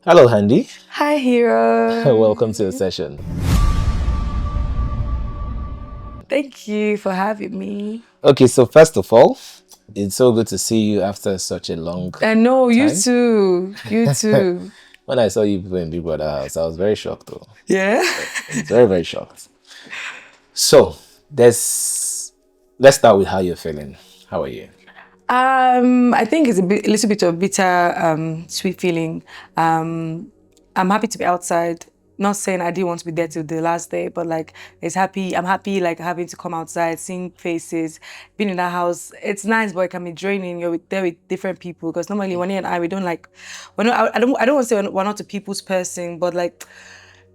Hello, Handi. Hi, hero. Welcome to the session. Thank you for having me. Okay, so first of all, it's so good to see you after such a long I know, you time. too. You too. When I saw you people in Big Brother house, I was very shocked though. Yeah? Very, very shocked. So, let's start with how you're feeling. How are you? I think it's a little bit of bitter, sweet feeling. I'm happy to be outside. Not saying I didn't want to be there till the last day, but like I'm happy like having to come outside, seeing faces, being in that house. It's nice, but it can be draining. You're there with different people because normally Wanni and I, we don't like, I don't want to say we're not a people's person, but like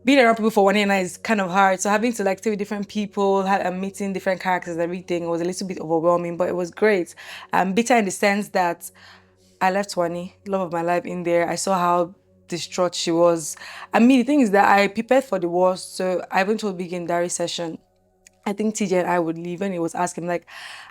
being around people for Wanni and I is kind of hard. So having to like stay with different people, meeting different characters and everything was a little bit overwhelming, but it was great. Bitter in the sense that I left Wanni, love of my life, in there. I saw how distraught she was. I mean, the thing is that I prepared for the worst. So I went to a big diary session. I think TJ and I would leave, and he was asking, like,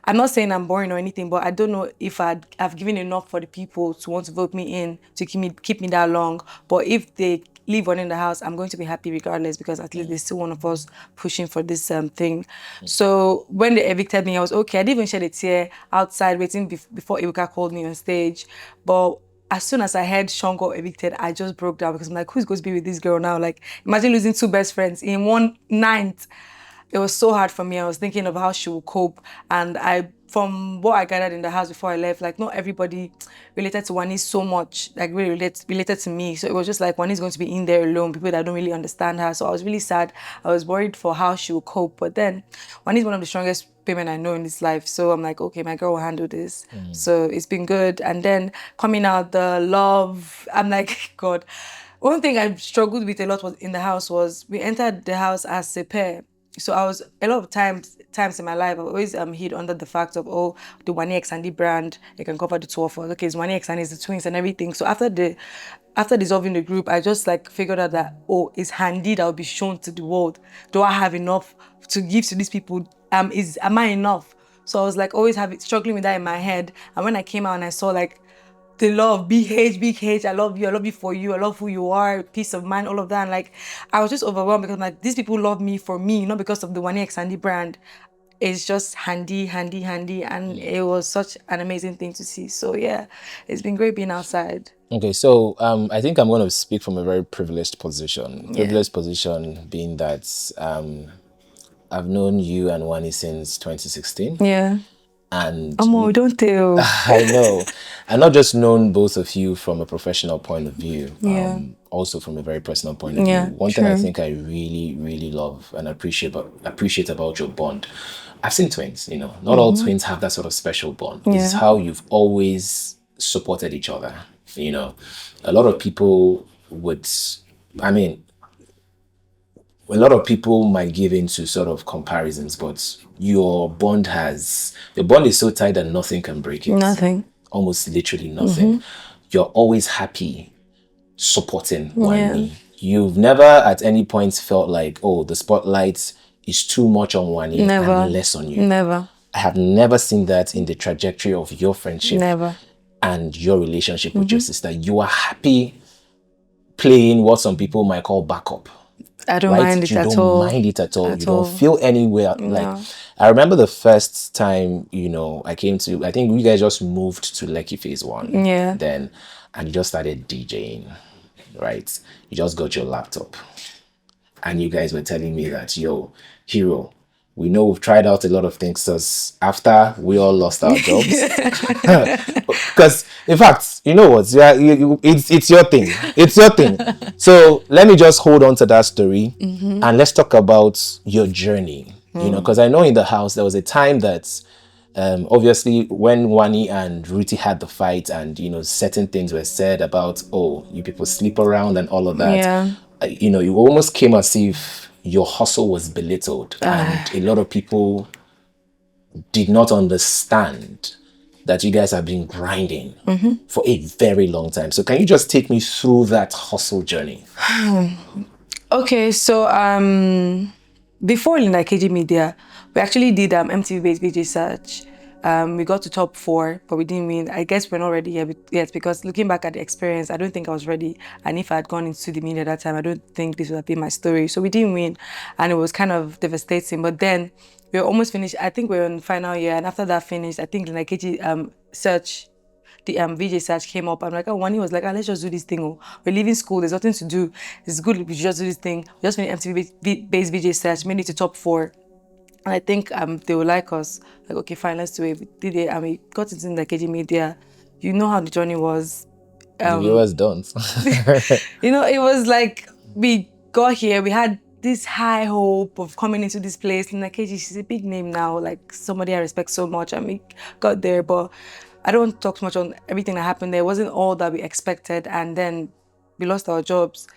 I'm not saying I'm boring or anything, but I don't know if I've given enough for the people to want to vote me in to keep me that long. But if they leave one in the house, I'm going to be happy regardless because at least there's still one of us pushing for this thing. So when they evicted me, I was okay. I didn't even shed a tear outside waiting before Ebuka called me on stage. But as soon as I heard Sean got evicted, I just broke down because I'm like, who's going to be with this girl now? Like, imagine losing two best friends in one night. It was so hard for me. I was thinking of how she would cope. And from what I gathered in the house before I left, like not everybody related to Wanni so much, like really related to me. So it was just like Wanni's going to be in there alone, people that don't really understand her. So I was really sad. I was worried for how she would cope. But then Wanni's one of the strongest women I know in this life. So I'm like, okay, my girl will handle this. So it's been good. And then coming out, the love, I'm like, God. One thing I struggled with a lot was in the house was we entered the house as a pair. So I was a lot of times in my life I always hid under the fact of the Wanni X Handi brand, it can cover the two of us. Okay, it's Wanni X Handi, it's the twins and everything. So after dissolving the group, I just like figured out that it's Handi that will be shown to the world. Do I have enough to give to these people? Am I enough? So I was like always struggling with that in my head. And when I came out and I saw like the love, big H, I love you for you, I love who you are, peace of mind, all of that. And like, I was just overwhelmed because like, these people love me for me, not because of the Wanni X Handi brand. It's just Handi. And it was such an amazing thing to see. So yeah, it's been great being outside. Okay, so I think I'm going to speak from a very privileged position. Privileged position being that I've known you and Wanni since 2016. Yeah. And Don't tell. I know. I've not just known both of you from a professional point of view, also from a very personal point of view. One thing I think I really, really love and appreciate about your bond. I've seen twins, not all twins have that sort of special bond. This is how you've always supported each other. A lot of people a lot of people might give into sort of comparisons, but your bond is so tight that nothing can break it. Nothing. Almost literally nothing. You're always happy supporting Wanni. You've never at any point felt like, the spotlight is too much on Wanni and less on you. Never. I have never seen that in the trajectory of your friendship. Never. And your relationship with your sister. You are happy playing what some people might call backup. I don't mind it at all. You don't mind it at all. You don't feel anywhere. Like, I remember the first time, I think you guys just moved to Lekki Phase 1. Yeah. Then, and you just started DJing, right? You just got your laptop. And you guys were telling me that, hero, we know we've tried out a lot of things since after we all lost our jobs. Because, in fact, you know what? It's your thing. It's your thing. So let me just hold on to that story and let's talk about your journey. Because I know in the house there was a time that obviously when Wanni and Ruthie had the fight and, certain things were said about, you people sleep around and all of that. Yeah. You almost came as if your hustle was belittled and a lot of people did not understand that you guys have been grinding for a very long time. So can you just take me through that hustle journey? Okay, so before Linda KG Media, we actually did MTV-based DJ search. We got to top 4, but we didn't win. I guess we're not ready yet because looking back at the experience, I don't think I was ready. And if I had gone into the media at that time, I don't think this would have been my story. So we didn't win, and it was kind of devastating. But then we were almost finished. I think we were in final year, and after that finished, I think Bbnaija search, the VJ search came up. I'm like, oh, Wanni was like, let's just do this thing. Oh, we're leaving school. There's nothing to do. It's good if we just do this thing. We just finished MTV-based VJ search, made it to top 4. And I think they would like us. Like, okay, fine, let's do it. We did it, and we got into the KG media. You know how the journey was. The viewers don't. You know, it was like we got here. We had this high hope of coming into this place. And like, KG, she's a big name now. Like somebody I respect so much. And we got there, but I don't want to talk too much on everything that happened there. It wasn't all that we expected. And then we lost our jobs,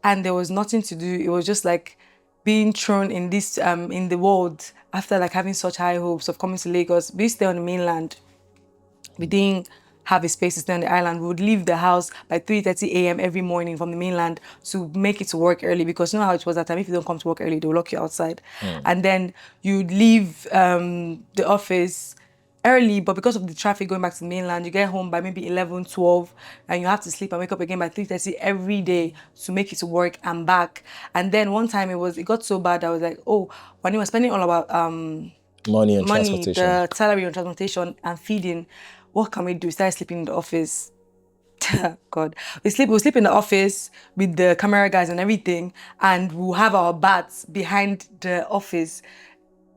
and there was nothing to do. It was just like being thrown in this in the world after like having such high hopes of coming to Lagos. We stay on the mainland. We didn't have a space to stay on the island. We would leave the house by 3:30 a.m. every morning from the mainland to make it to work early, because you know how it was that time. If you don't come to work early, they'll lock you outside. And then you'd leave the office early, but because of the traffic going back to the mainland, you get home by maybe 11, 12, and you have to sleep and wake up again by 3:30 every day to make it to work and back. And then one time it got so bad, I was like, oh, when he was spending all about money and transportation, the salary on transportation and feeding, what can we do? We started sleeping in the office. God, we'll sleep in the office with the camera guys and everything, and we'll have our baths behind the office.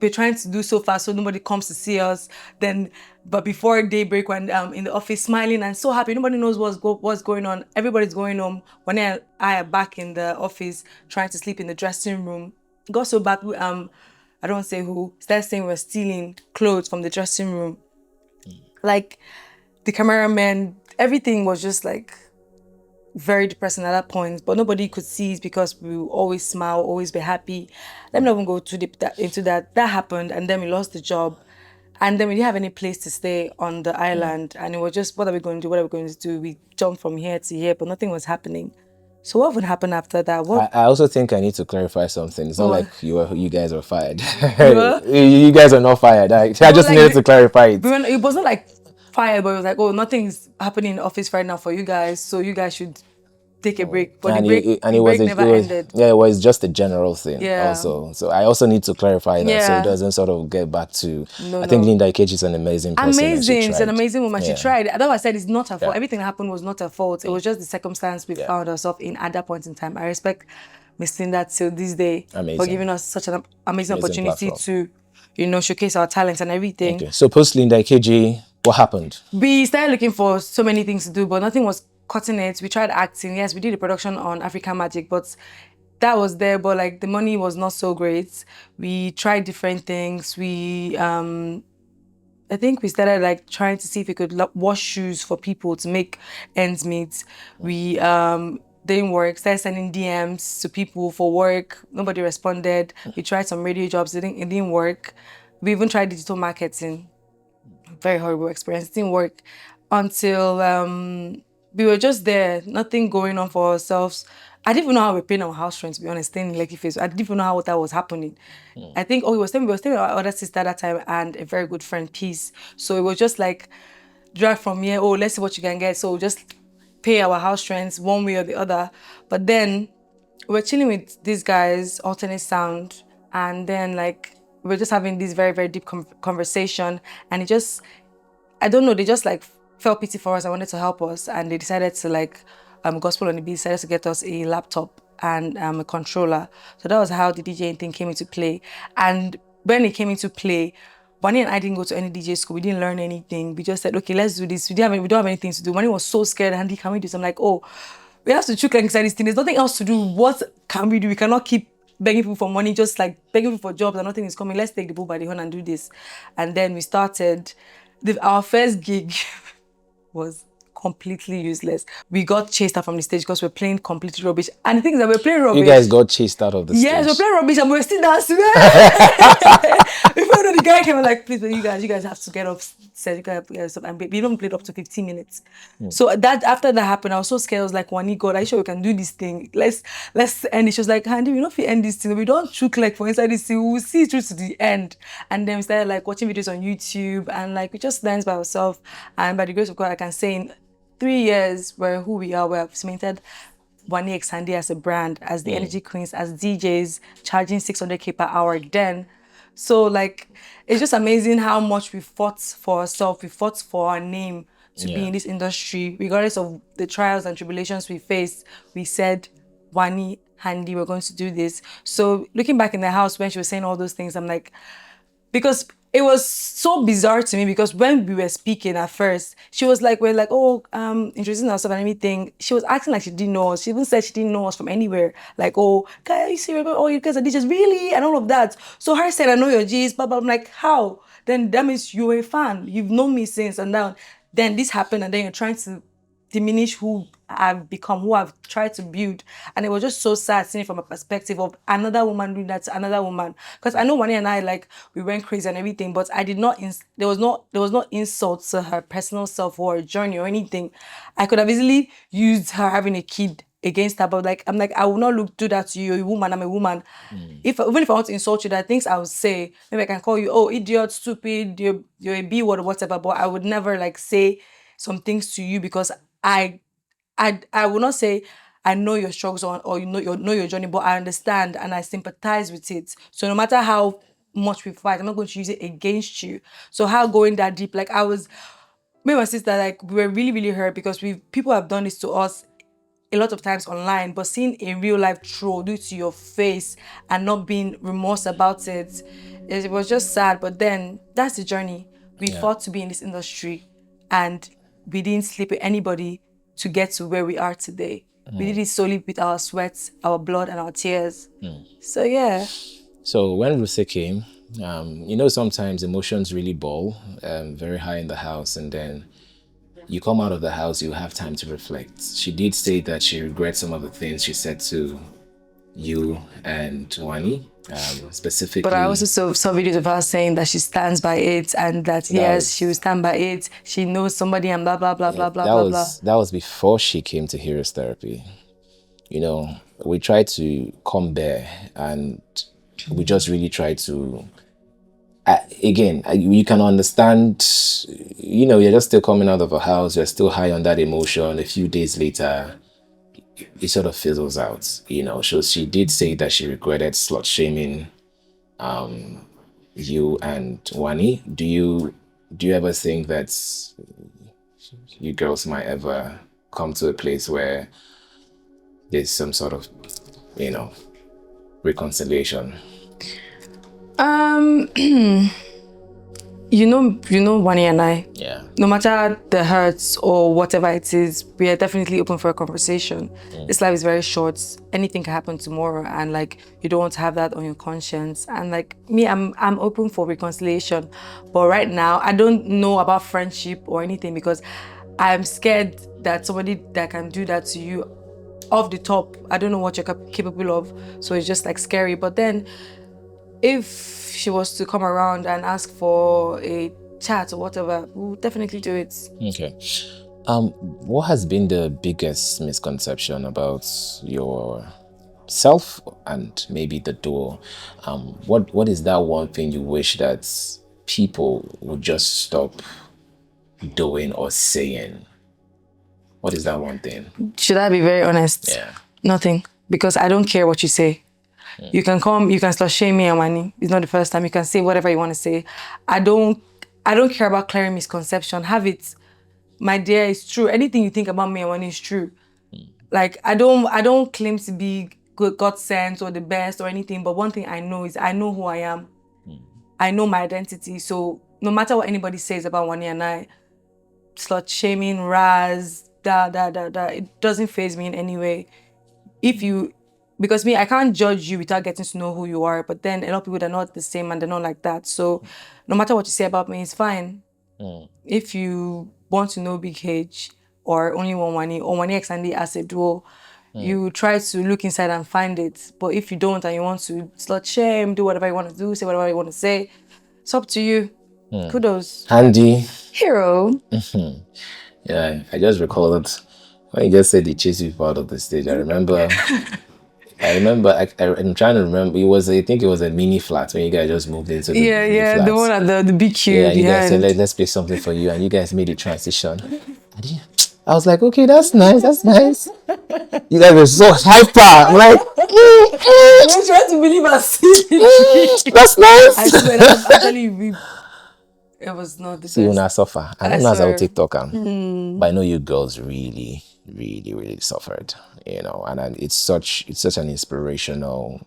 We're trying to do so fast so nobody comes to see us. But before daybreak, when in the office, smiling and so happy, nobody knows what's going on. Everybody's going home. When I are back in the office, trying to sleep in the dressing room. It got so bad. I don't want to say who. Started saying we're stealing clothes from the dressing room. Like the cameraman, everything was just like very depressing at that point, but nobody could see it because we would always smile, always be happy. Let me not even go too deep into that. That happened, and then we lost the job, and then we didn't have any place to stay on the island, and it was just, what are we going to do? What are we going to do? We jumped from here to here, but nothing was happening. So what would happen after that? I also think I need to clarify something. It's not like you guys are fired. You guys are not fired. I just needed to clarify it. It wasn't like fired, but it was like, oh, nothing's happening in the office right now for you guys, so you guys should take a break. But the break never ended. Yeah, it was just a general thing also. So I also need to clarify that so it doesn't sort of get back to... I think Bbnaija is an amazing person. She's an amazing woman. She tried. That's why I said it's not her fault. Everything that happened was not her fault. It was just the circumstance we found ourselves in at that point in time. I respect Miss Linda till this day for giving us such an amazing opportunity platform to, showcase our talents and everything. Okay. So post Bbnaija, what happened? We started looking for so many things to do, but nothing was cutting it. We tried acting. Yes, we did a production on African Magic, but that was there, but like the money was not so great. We tried different things. I think we started like trying to see if we could wash shoes for people to make ends meet. We didn't work. Started sending DMs to people for work. Nobody responded. We tried some radio jobs. It didn't work. We even tried digital marketing. Very horrible experience. It didn't work until we were just there, nothing going on for ourselves. I didn't even know how we were paying our house rent, to be honest, staying in Lekki Face. I didn't even know how that was happening. I think, we were staying with our other sister at that time and a very good friend, Peace. So it was just like, drive from here, let's see what you can get. So just pay our house rents one way or the other. But then we're chilling with these guys, Alternate Sound, and then like, we're just having this very, very deep conversation. And it just, I don't know, they just like felt pity for us and wanted to help us. And they decided to like, Gospel on the Beat decided to get us a laptop and a controller. So that was how the DJing thing came into play. And when it came into play, Wanni and I didn't go to any DJ school. We didn't learn anything. We just said, okay, let's do this. We don't have anything to do. Wanni was so scared. Handi, can we do something? I'm like, we have to choke like inside this thing. There's nothing else to do. What can we do? We cannot keep begging people for money, just like begging people for jobs and nothing is coming. Let's take the bull by the horn and do this. And then we started. Our first gig was completely useless. We got chased out from the stage because we're playing completely rubbish. And the thing is that we're playing rubbish. You guys got chased out of the Yes, we're stage. playing rubbish and we're still dancing. Before the guy came and like, please, you guys have to get up. Said you guys have to get up. And we don't play up to 15 minutes. So that after that happened, I was so scared. I was like, Wanni, God, are you sure we can do this thing? Let's end it. She was like, Handi, we know if we end this thing, we don't choke like for inside this thing. We'll see it through to the end. And then we started like watching videos on YouTube and like we just danced by ourselves. And by the grace of God, I can say in 3 years we're who we are. We have cemented Wanni x Handi as a brand, as the energy queens, as DJs, charging 600K per hour then. So like, it's just amazing how much we fought for ourselves, we fought for our name to be in this industry, regardless of the trials and tribulations we faced. We said, Wanni, Handi, we're going to do this. So looking back in the house when she was saying all those things, I'm like, because it was so bizarre to me because when we were speaking at first, she was like, we're like, oh, introducing ourselves and everything. She was acting like she didn't know us. She even said she didn't know us from anywhere. Like, oh, guys, you see, oh, you guys are DJs, really? And all of that. So her said, I know your G's, blah, blah. I'm like, how? Then that means you're a fan. You've known me since. And then this happened and then you're trying to diminish who I've become, who I've tried to build. And it was just so sad seeing it from a perspective of another woman doing that to another woman. Because I know Wanni and I, like, we went crazy and everything, but I did not, there was no insult to her personal self or her journey or anything. I could have easily used her having a kid against her, but like, I'm like, I will not do that to you. You're a woman, I'm a woman. Even if I want to insult you, there are things I would say. Maybe I can call you, oh, idiot, stupid, you're a B word or whatever, but I would never like say some things to you because I will not say I know your struggles or you know your journey, but I understand and I sympathize with it. So no matter how much we fight, I'm not going to use it against you. So how going that deep, like me and my sister, like we were really, really hurt because people have done this to us a lot of times online, but seeing a real life troll do it to your face and not being remorse about it, it was just sad. But then that's the journey. We fought to be in this industry and we didn't sleep with anybody to get to where we are today. We did it solely with our sweat, our blood, and our tears. So yeah. So when Lucy came, sometimes emotions really boil very high in the house, and then you come out of the house, you have time to reflect. She did say that she regrets some of the things she said to you and Wanni, specifically. But I also saw videos of her saying that she stands by it and that yes, she will stand by it. She knows somebody and blah, blah, blah, blah, blah, blah, blah. That was before she came to Heroes Therapy. We tried to come bare and we just really tried to, again, you can understand, you're just still coming out of a house, you're still high on that emotion. A few days later, it sort of fizzles out, So she did say that she regretted slut shaming you and Wanni. Do you ever think that you girls might ever come to a place where there's some sort of, reconciliation? Wanni and I. Yeah. No matter the hurts or whatever it is, we are definitely open for a conversation. This life is very short. Anything can happen tomorrow, and like you don't want to have that on your conscience. And like me, I'm open for reconciliation, but right now I don't know about friendship or anything because I'm scared that somebody that can do that to you off the top, I don't know what you're capable of. So it's just like scary. But then, if she was to come around and ask for a chat or whatever, we'll definitely do it. Okay. What has been the biggest misconception about yourself and maybe the duo? What is that one thing you wish that people would just stop doing or saying? What is that one thing? Should I be very honest? Yeah. Nothing. Because I don't care what you say. You can come, you can start shaming me and Wanni. It's not the first time. You can say whatever you want to say. I don't care about clearing misconception. Have it. My dear, it's true. Anything you think about me and Wanni is true. Like I don't claim to be God sent or the best or anything, but one thing I know is I know who I am. I know my identity. So no matter what anybody says about Wanni and I, slut shaming, raz, it doesn't faze me in any way. Because I can't judge you without getting to know who you are, but then a lot of people, they're not the same and they're not like that. So no matter what you say about me, it's fine. If you want to know Big H, or only one Wanni, or Wanni X Handi as a duo, you try to look inside and find it. But if you don't and you want to slut shame, do whatever you want to do, say whatever you want to say, it's up to you. Kudos. Handi. Hero. Yeah, I just recalled when you just said they chase people out of the stage. I remember, I'm trying to remember. I think it was a mini flat when you guys just moved into the Yeah, the one at the big queue. Yeah, you guys said, let's play something for you, and you guys made the transition. I was like, okay, that's nice. You guys were so hyper. I'm like, I'm trying to believe us. that's nice. I swear, I'm telling you, it was not the See, when I best. suffer, I don't know how TikTok am, but I know you girls really, really, really suffered, and it's such an inspirational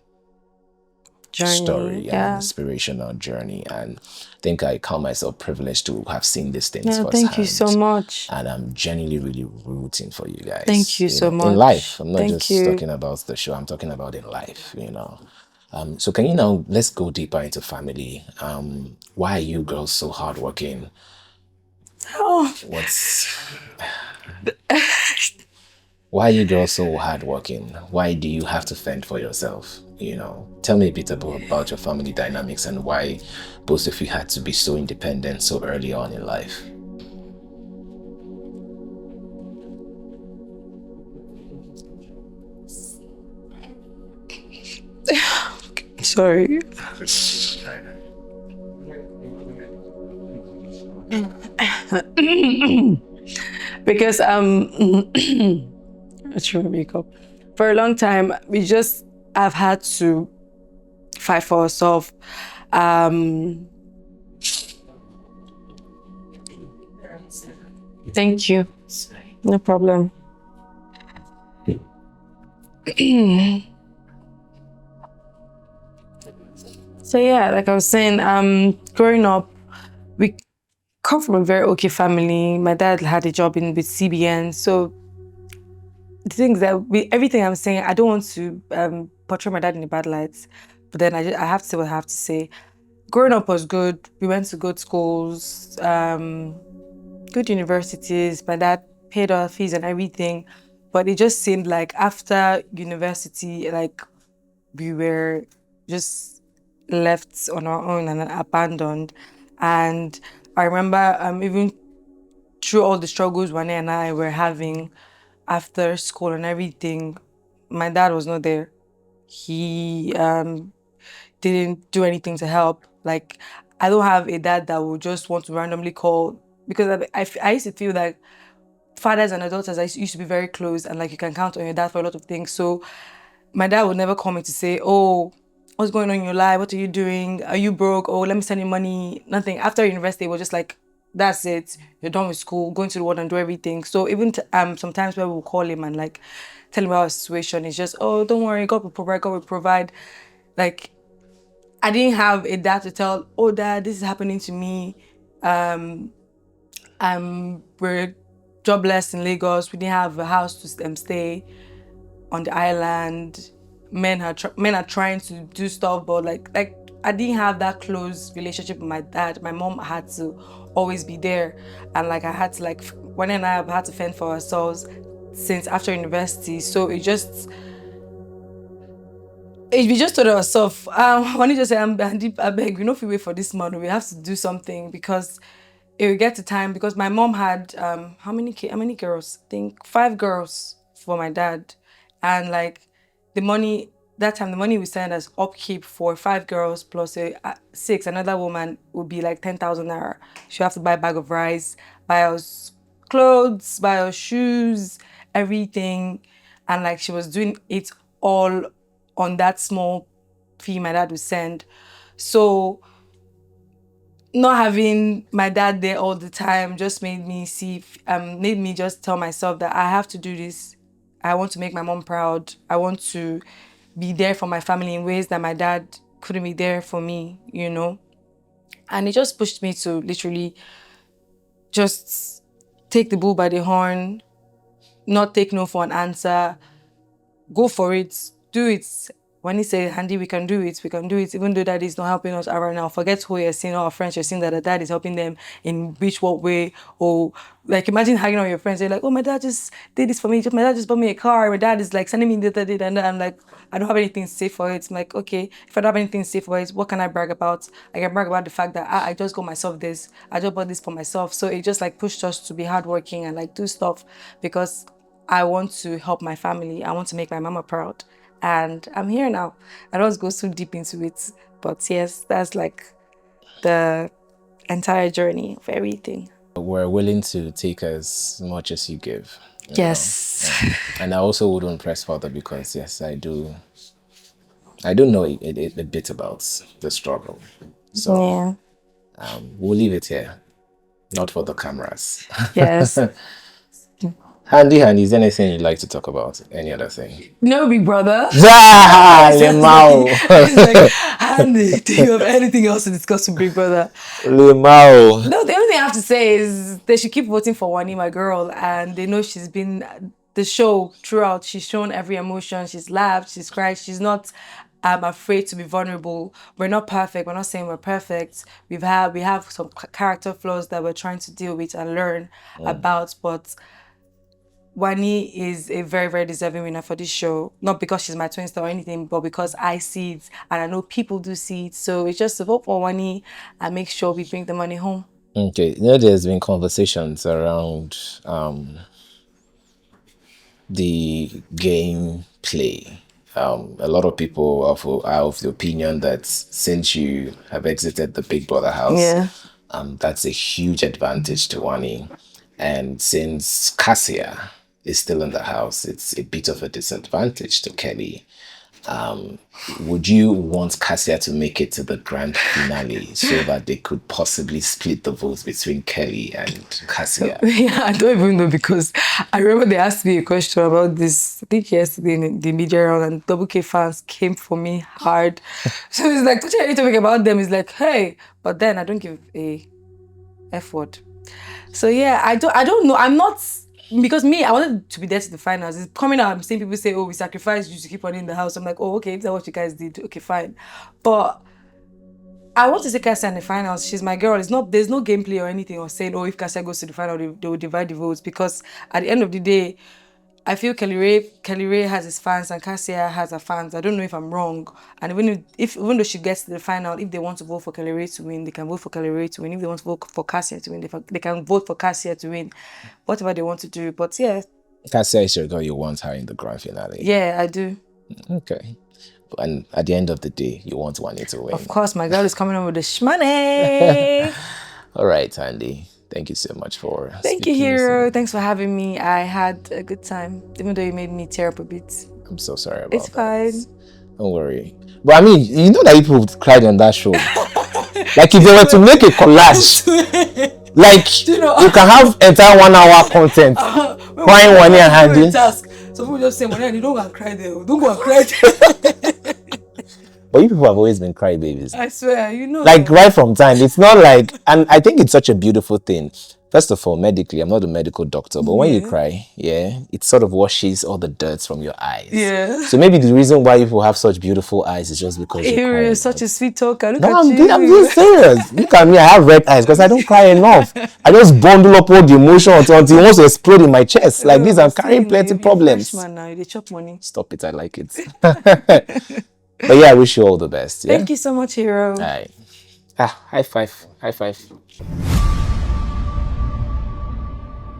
story, an inspirational journey, and I think I count myself privileged to have seen these things firsthand. Thank you so much, and I'm genuinely really rooting for you guys. Thank you so much in life. I'm not just talking about the show. I'm talking about in life. So can you now let's go deeper into family. Why are you girls so hardworking? Why are you girls so hardworking? Why do you have to fend for yourself? Tell me a bit about your family dynamics and why both of you had to be so independent so early on in life. Sorry. Because let's try to wake up. For a long time, we just have had to fight for ourselves. Thank you. No problem. So yeah, like I was saying, growing up, we come from a very okay family. My dad had a job with CBN, so the things that everything I'm saying, I don't want to portray my dad in a bad light, but then I have to say what I have to say. Growing up was good. We went to good schools, good universities. My dad paid our fees and everything, but it just seemed like after university, like we were just left on our own and abandoned. And I remember even through all the struggles Wanni and I were having after school and everything, my dad was not there. He didn't do anything to help. Like, I don't have a dad that would just want to randomly call, because I used to feel like fathers and daughters used to be very close, and like you can count on your dad for a lot of things. So my dad would never call me to say, oh, what's going on in your life? What are you doing? Are you broke? Oh, let me send you money. Nothing. After university, it was just like, that's it. You're done with school, going to the world and do everything. So even sometimes where we'll call him and like tell him about our situation, it's just, oh, don't worry, God will provide, God will provide. Like, I didn't have a dad to tell, oh, dad, this is happening to me. We're jobless in Lagos. We didn't have a house to stay on the island. Men are trying to do stuff, but like I didn't have that close relationship with my dad. My mom had to always be there, and like I had to like Wanni and I have had to fend for ourselves since after university. So we just told ourselves, Wanni just said, I beg, we know if we wait for this month, we have to do something, because it will get to time. Because my mom had how many girls? I think 5 girls for my dad, and like the money we send as upkeep for 5 girls plus 6, another woman would be like 10,000 naira. She have to buy a bag of rice, buy us clothes, buy us shoes, everything, and like she was doing it all on that small fee my dad would send. So not having my dad there all the time just made me just tell myself that I have to do this. I want to make my mom proud. I want to be there for my family in ways that my dad couldn't be there for me, And it just pushed me to literally just take the bull by the horn, not take no for an answer, go for it, do it when he said, Handi, we can do it, even though daddy's not helping us out right now. Forget who you're seeing, our friends, you're seeing that the dad is helping them in which what way, or like imagine hanging out with your friends, you're like, oh, my dad just did this for me, my dad just bought me a car, my dad is like sending me this, and I'm like, I don't have anything to say for it. I'm like, okay, if I don't have anything to say for it, what can I brag about? I can brag about the fact that I just got myself this, I just bought this for myself. So it just like pushed us to be hardworking and like do stuff because I want to help my family. I want to make my mama proud. And I'm here now. I don't go so deep into it. But yes, that's like the entire journey of everything. We're willing to take as much as you give. Yes. And I also wouldn't press further because, yes, I do know a bit about the struggle. So we'll leave it here. Not for the cameras. Yes. Handi, is there anything you'd like to talk about? Any other thing? No, big brother. Lemao. Like, Handi, do you have anything else to discuss with big brother? Lemao. No, the only thing I have to say is they should keep voting for Wanni, my girl, and they know she's been the show throughout. She's shown every emotion. She's laughed, she's cried. She's not afraid to be vulnerable. We're not perfect. We're not saying we're perfect. We have some character flaws that we're trying to deal with and learn about, but Wanni is a very, very deserving winner for this show. Not because she's my twin star or anything, but because I see it and I know people do see it. So it's just to vote for Wanni and make sure we bring the money home. Okay, there's been conversations around the game play. A lot of people are of the opinion that since you have exited the Big Brother house, that's a huge advantage to Wanni. And since Cassia is still in the house, it's a bit of a disadvantage to Kelly. Would you want Cassia to make it to the grand finale so that they could possibly split the votes between Kelly and Cassia? Yeah, I don't even know because I remember they asked me a question about this, I think yesterday in the media round, and Doublekay fans came for me hard. So it's like, touching any topic about them is like, hey, but then I don't give a F word. So yeah, I don't know. I'm not, because me, I wanted to be there to the finals. It's coming out, I'm seeing people say, oh, we sacrificed you to keep on in the house. I'm like, oh, okay, if that's what you guys did, okay, fine. But I want to see Cassia in the finals. She's my girl. There's no gameplay or anything or saying, oh, if Cassia goes to the final, they will divide the votes. Because at the end of the day, I feel Kelly Ray has his fans and Cassia has her fans. I don't know if I'm wrong. And even though she gets to the final, if they want to vote for Kelly Ray to win, they can vote for Kelly Ray to win. If they want to vote for Cassia to win, they can vote for Cassia to win. Whatever they want to do. But yeah. Cassia is your girl. You want her in the grand finale. Yeah, I do. Okay. And at the end of the day, you want Wanni to win. Of course, my girl is coming on with the shmoney. All right, Handi. Thank you so much for Thank you, Hero. Thanks for having me. I had a good time, even though you made me tear up a bit. I'm so sorry about It's fine. Don't worry. But I mean, you know that people cried on that show. Like if they were to make a collage, like you can have entire 1 hour content crying Wanni and Handi. So people just say, Wanni, you don't go and cry there. Don't go and cry there. But you people have always been crybabies. I swear, you know. Like right from time. It's not like, and I think it's such a beautiful thing. First of all, medically, I'm not a medical doctor, but when you cry, it sort of washes all the dirt from your eyes. Yeah. So maybe the reason why people have such beautiful eyes is just because you're such a sweet talker. Look no, at you. I'm being serious. Look at me, I have red eyes because I don't cry enough. I just bundle up all the emotion until it wants to explode in my chest. Like this, I'm carrying plenty problems. Man, now they chop money. Stop it, I like it. But yeah, I wish you all the best. Yeah? Thank you so much, Hero. All right. High five. High five.